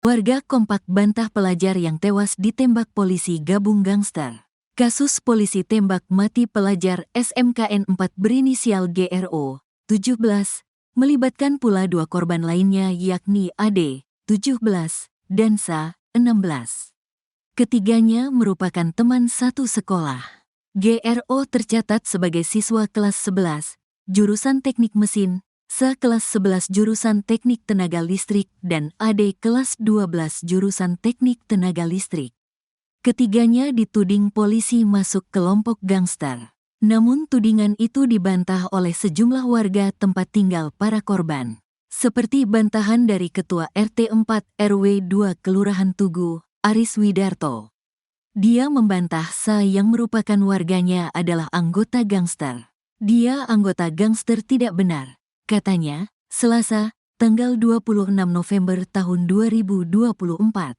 Warga kompak bantah pelajar yang tewas ditembak polisi gabung gangster. Kasus polisi tembak mati pelajar SMKN 4 berinisial GRO, 17, melibatkan pula dua korban lainnya yakni AD, 17, dan SA, 16. Ketiganya merupakan teman satu sekolah. GRO tercatat sebagai siswa kelas 11, jurusan teknik mesin, SA kelas 11 jurusan teknik tenaga listrik, dan AD kelas 12 jurusan teknik tenaga listrik. Ketiganya dituding polisi masuk kelompok gangster. Namun tudingan itu dibantah oleh sejumlah warga tempat tinggal para korban. Seperti bantahan dari Ketua RT 4 RW 2 Kelurahan Tugu, Aris Widarto. Dia membantah SA yang merupakan warganya adalah anggota gangster. Dia anggota gangster tidak benar, katanya, Selasa, tanggal 26 November tahun 2024.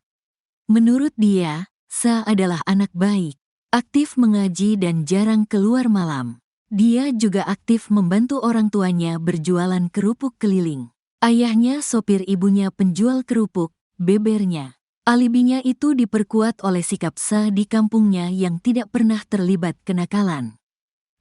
Menurut dia, SA adalah anak baik, aktif mengaji dan jarang keluar malam. Dia juga aktif membantu orang tuanya berjualan kerupuk keliling. Ayahnya sopir, ibunya penjual kerupuk, bebernya. Alibinya itu diperkuat oleh sikap SA di kampungnya yang tidak pernah terlibat kenakalan.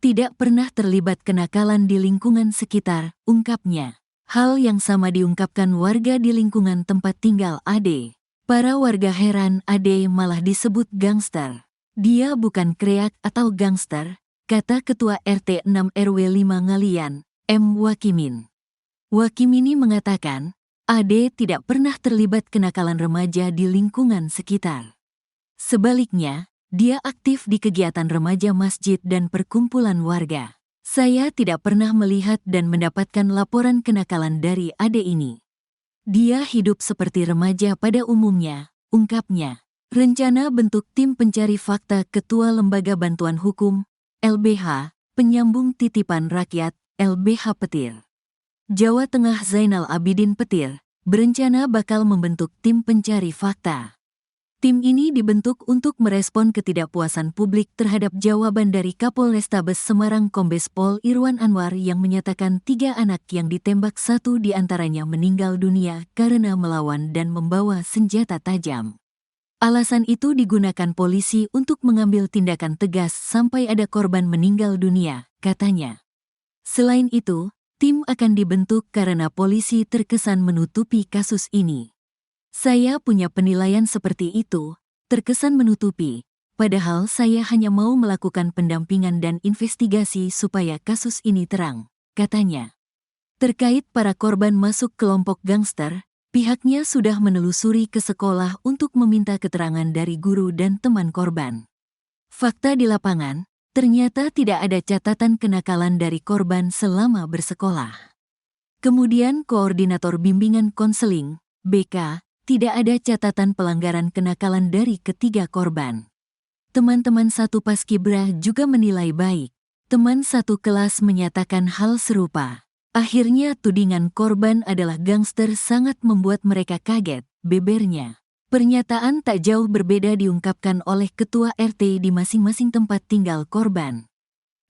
Tidak pernah terlibat kenakalan di lingkungan sekitar, ungkapnya. Hal yang sama diungkapkan warga di lingkungan tempat tinggal AD. Para warga heran AD malah disebut gangster. Dia bukan kreak atau gangster, kata Ketua RT 6 RW 5 Ngalian, M. Wakimin. Wakimini mengatakan, AD tidak pernah terlibat kenakalan remaja di lingkungan sekitar. Sebaliknya, dia aktif di kegiatan remaja masjid dan perkumpulan warga. Saya tidak pernah melihat dan mendapatkan laporan kenakalan dari AD ini. Dia hidup seperti remaja pada umumnya, ungkapnya. Rencana bentuk tim pencari fakta Ketua Lembaga Bantuan Hukum, LBH, penyambung titipan rakyat, LBH Petir. Jawa Tengah Zainal Abidin Petir, berencana bakal membentuk tim pencari fakta. Tim ini dibentuk untuk merespon ketidakpuasan publik terhadap jawaban dari Kapolrestabes Semarang Kombes Pol Irwan Anwar yang menyatakan 3 anak yang ditembak 1 diantaranya meninggal dunia karena melawan dan membawa senjata tajam. Alasan itu digunakan polisi untuk mengambil tindakan tegas sampai ada korban meninggal dunia, katanya. Selain itu, tim akan dibentuk karena polisi terkesan menutupi kasus ini. Saya punya penilaian seperti itu, terkesan menutupi, padahal saya hanya mau melakukan pendampingan dan investigasi supaya kasus ini terang, katanya. Terkait para korban masuk kelompok gangster, pihaknya sudah menelusuri ke sekolah untuk meminta keterangan dari guru dan teman korban. Fakta di lapangan, ternyata tidak ada catatan kenakalan dari korban selama bersekolah. Kemudian Koordinator Bimbingan Konseling, BK, tidak ada catatan pelanggaran kenakalan dari ketiga korban. Teman-teman satu paskibra juga menilai baik. Teman satu kelas menyatakan hal serupa. Akhirnya tudingan korban adalah gangster sangat membuat mereka kaget, bebernya. Pernyataan tak jauh berbeda diungkapkan oleh Ketua RT di masing-masing tempat tinggal korban.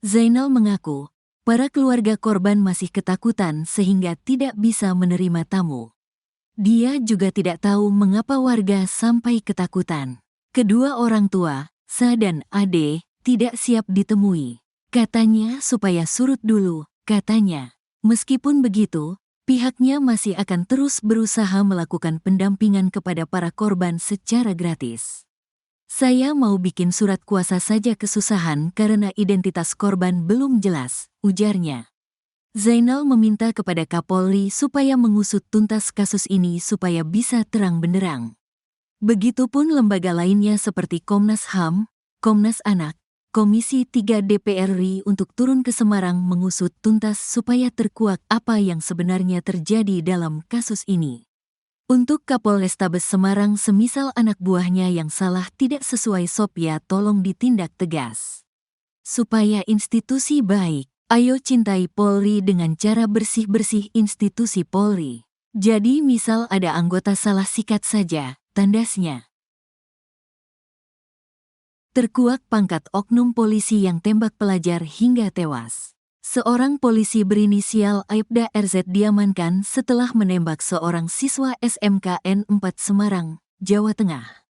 Zainal mengaku, para keluarga korban masih ketakutan sehingga tidak bisa menerima tamu. Dia juga tidak tahu mengapa warga sampai ketakutan. Kedua orang tua, SA dan AD, tidak siap ditemui. Katanya supaya surut dulu, katanya. Meskipun begitu, pihaknya masih akan terus berusaha melakukan pendampingan kepada para korban secara gratis. Saya mau bikin surat kuasa saja kesusahan karena identitas korban belum jelas, ujarnya. Zainal meminta kepada Kapolri supaya mengusut tuntas kasus ini supaya bisa terang benderang. Begitupun lembaga lainnya seperti Komnas HAM, Komnas Anak, Komisi 3 DPR RI untuk turun ke Semarang mengusut tuntas supaya terkuak apa yang sebenarnya terjadi dalam kasus ini. Untuk Kapolrestabes Semarang semisal anak buahnya yang salah tidak sesuai SOP ya tolong ditindak tegas. Supaya institusi baik. Ayo cintai Polri dengan cara bersih-bersih institusi Polri. Jadi misal ada anggota salah sikat saja, tandasnya. Terkuak pangkat oknum polisi yang tembak pelajar hingga tewas. Seorang polisi berinisial Aibda RZ diamankan setelah menembak seorang siswa SMKN 4 Semarang, Jawa Tengah.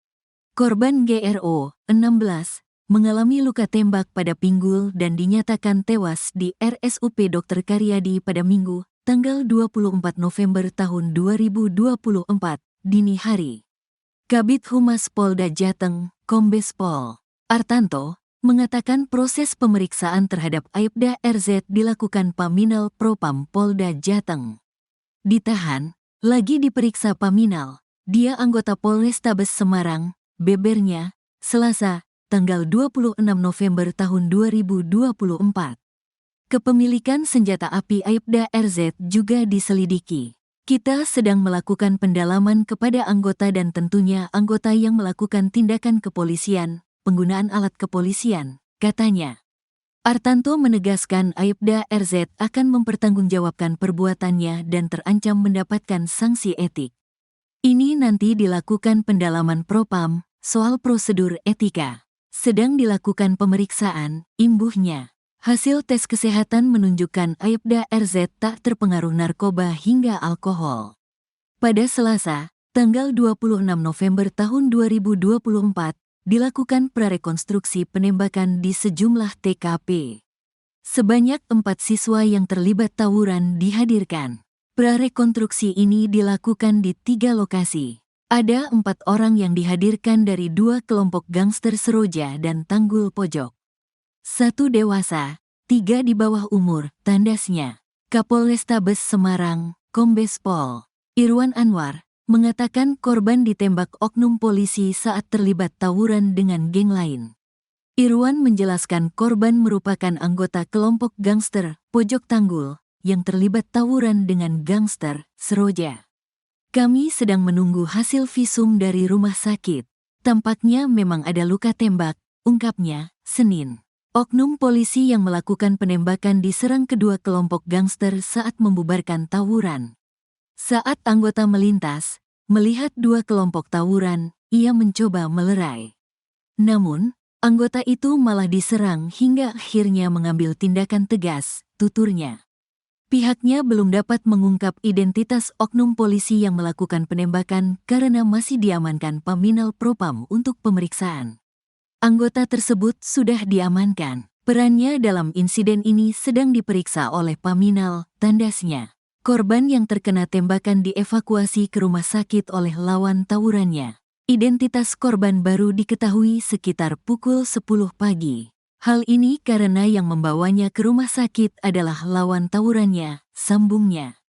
Korban GRO, 16, mengalami luka tembak pada pinggul dan dinyatakan tewas di RSUP Dr. Karyadi pada Minggu, tanggal 24 November tahun 2024, dini hari. Kabid Humas Polda Jateng, Kombes Pol Artanto, mengatakan proses pemeriksaan terhadap Aibda RZ dilakukan Paminal Propam Polda Jateng. Ditahan, lagi diperiksa Paminal, dia anggota Polrestabes Semarang, bebernya, Selasa, tanggal 26 November tahun 2024. Kepemilikan senjata api Aibda RZ juga diselidiki. Kita sedang melakukan pendalaman kepada anggota dan tentunya anggota yang melakukan tindakan kepolisian, penggunaan alat kepolisian, katanya. Artanto menegaskan Aibda RZ akan mempertanggungjawabkan perbuatannya dan terancam mendapatkan sanksi etik. Ini nanti dilakukan pendalaman Propam, soal prosedur etika. Sedang dilakukan pemeriksaan, imbuhnya. Hasil tes kesehatan menunjukkan Aibda RZ tak terpengaruh narkoba hingga alkohol. Pada Selasa, tanggal 26 November tahun 2024, dilakukan prarekonstruksi penembakan di sejumlah TKP. Sebanyak 4 siswa yang terlibat tawuran dihadirkan. Prarekonstruksi ini dilakukan di 3 lokasi. Ada 4 orang yang dihadirkan dari 2 kelompok gangster Seroja dan Tanggul Pojok. 1 dewasa, 3 di bawah umur, tandasnya. Kapolrestabes Semarang, Kombes Pol Irwan Anwar, mengatakan korban ditembak oknum polisi saat terlibat tawuran dengan geng lain. Irwan menjelaskan korban merupakan anggota kelompok gangster, Pojok Tanggul, yang terlibat tawuran dengan gangster, Seroja. Kami sedang menunggu hasil visum dari rumah sakit. Tampaknya memang ada luka tembak, ungkapnya, Senin. Oknum polisi yang melakukan penembakan diserang kedua kelompok gangster saat membubarkan tawuran. Saat anggota melintas, melihat 2 kelompok tawuran, ia mencoba melerai. Namun, anggota itu malah diserang hingga akhirnya mengambil tindakan tegas, tuturnya. Pihaknya belum dapat mengungkap identitas oknum polisi yang melakukan penembakan karena masih diamankan Paminal Propam untuk pemeriksaan. Anggota tersebut sudah diamankan. Perannya dalam insiden ini sedang diperiksa oleh Paminal, tandasnya. Korban yang terkena tembakan dievakuasi ke rumah sakit oleh lawan tawurannya. Identitas korban baru diketahui sekitar pukul 10 pagi. Hal ini karena yang membawanya ke rumah sakit adalah lawan tawurannya, sambungnya.